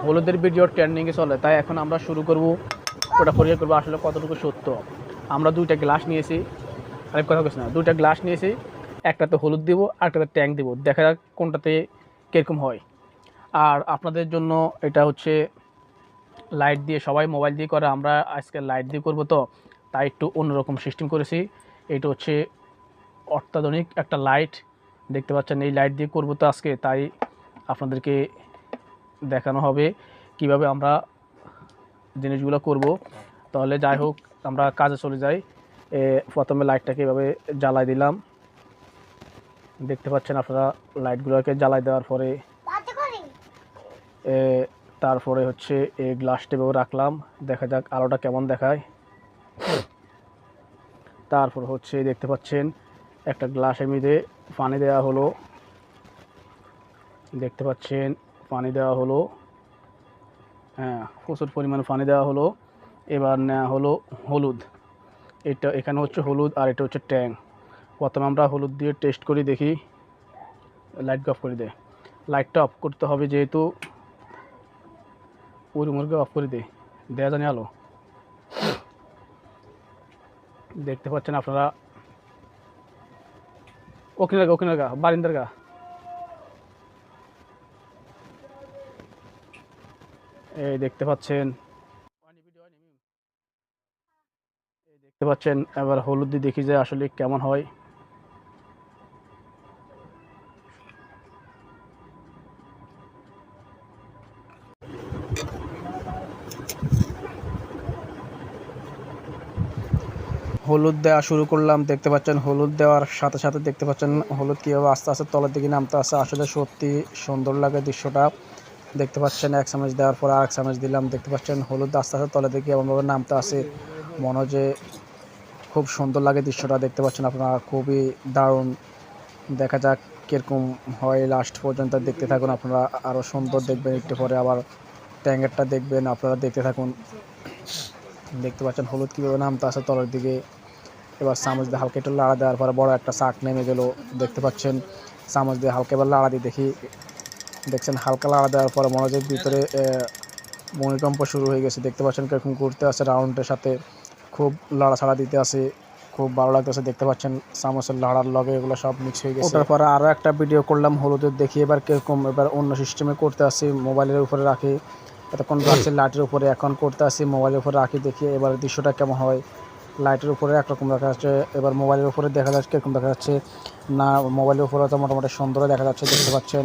হলুদের ভিডিও ট্রেন্ডিংয়ে চলে, তাই এখন আমরা শুরু করব, ওটা পরীক্ষা করবো আসলে কতটুকু সত্য। আমরা দুইটা গ্লাস নিয়েছি, আরেক কথা বলছি না, দুইটা গ্লাস নিয়েছি, একটাতে হলুদ দিব আর একটাতে ট্যাঙ্ক দিব, দেখা যাক কোনটাতে কীরকম হয়। আর আপনাদের জন্য এটা হচ্ছে লাইট দিয়ে, সবাই মোবাইল দিয়ে করে, আমরা আজকে লাইট দিয়ে করবো, তো তাই একটু অন্যরকম সিস্টেম করেছি। এটা হচ্ছে অত্যাধুনিক একটা লাইট, দেখতে পাচ্ছেন, এই লাইট দিয়ে করবো তো আজকে, তাই আপনাদেরকে দেখানো হবে কিভাবে আমরা জিনিসগুলো করব। তাহলে যাই হোক, আমরা কাজে চলে যাই। প্রথমে লাইটটাকে এভাবে জ্বালাই দিলাম, দেখতে পাচ্ছেন আপনারা। লাইটগুলোকে জ্বালাই দেওয়ার পরে তারপরে হচ্ছে এই গ্লাসটা এভাবে রাখলাম, দেখা যাক আলোটা কেমন দেখায়। তারপর হচ্ছে দেখতে পাচ্ছেন একটা গ্লাসের মধ্যে পানি দেওয়া হলো, দেখতে পাচ্ছেন পানি দেওয়া হলো, হ্যাঁ প্রচুর পরিমাণে পানি দেওয়া হলো। এবার নেওয়া হলো হলুদ, এটা এখানে হচ্ছে হলুদ আর এটা হচ্ছে ট্যাং। প্রথমে আমরা হলুদ দিয়ে টেস্ট করি, দেখি। লাইটকে অফ করে দে, লাইটটা অফ করতে হবে যেহেতু ওই মুরগি অফ করে দেয়া জানি আলো। দেখতে পাচ্ছেন আপনারা, ওখানে গা বারিন্দার গা, এই দেখতে পাচ্ছেন, দেখতে পাচ্ছেন। এবার হলুদ দিয়ে দেখি যে আসলে কেমন হয়। হলুদ দেওয়া শুরু করলাম, দেখতে পাচ্ছেন হলুদ দেওয়ার সাথে সাথে দেখতে পাচ্ছেন হলুদ কীভাবে আস্তে আস্তে তলের দিকে নামতে আসে। আসলে সত্যি সুন্দর লাগে দৃশ্যটা, দেখতে পাচ্ছেন। এক চামচ দেওয়ার পর আরেক চামচ দিলাম, দেখতে পাচ্ছেন হলুদ আস্তে আস্তে তলের দিকে এমনভাবে নামতে আসে, মনে হয় যে খুব সুন্দর লাগে দৃশ্যটা, দেখতে পাচ্ছেন আপনারা। খুবই দারুণ, দেখা যাক কীরকম হয় লাস্ট পর্যন্ত, দেখতে থাকুন আপনারা, আরও সুন্দর দেখবেন। একটু পরে আবার ট্যাঙ্গারটা দেখবেন, আপনারা দেখতে থাকুন। দেখতে পাচ্ছেন হলুদ কীভাবে নামতে আসে তলের দিকে। এবার চামচ দিয়ে হালকা একটু লাড়া দেওয়ার পরে বড় একটা শাক নেমে গেল, দেখতে পাচ্ছেন। চামচ দিয়ে হালকা এবার লাড়া দিয়ে দেখি, দেখছেন হালকা লাড়া দেওয়ার পরে মনোযোগ ভিতরে ভূমিকম্প শুরু হয়ে গেছে, দেখতে পাচ্ছেন কীরকম ঘুরতে আসে রাউন্ডের সাথে, খুব লাড়াছাড়া দিতে আসে, খুব ভালো লাগতেছে। দেখতে পাচ্ছেন চামচের লাড়ার লগে এগুলো সব মিক্স হয়ে গেছে। তারপরে আরও একটা ভিডিও করলাম হলুদের, দেখি এবার কীরকম, এবার অন্য সিস্টেমে করতে আসি, মোবাইলের উপরে রাখি। এতক্ষণ রাখছি লাইটের উপরে, এখন করতে আসি মোবাইলের উপরে রাখি, দেখি এবার দৃশ্যটা কেমন হয়। লাইটের উপরে একরকম দেখা যাচ্ছে, এবার মোবাইলের উপরে দেখা যাচ্ছে কীরকম দেখা যাচ্ছে না, মোবাইলের উপরে তো মোটামুটি সুন্দর দেখা যাচ্ছে, দেখতে পাচ্ছেন।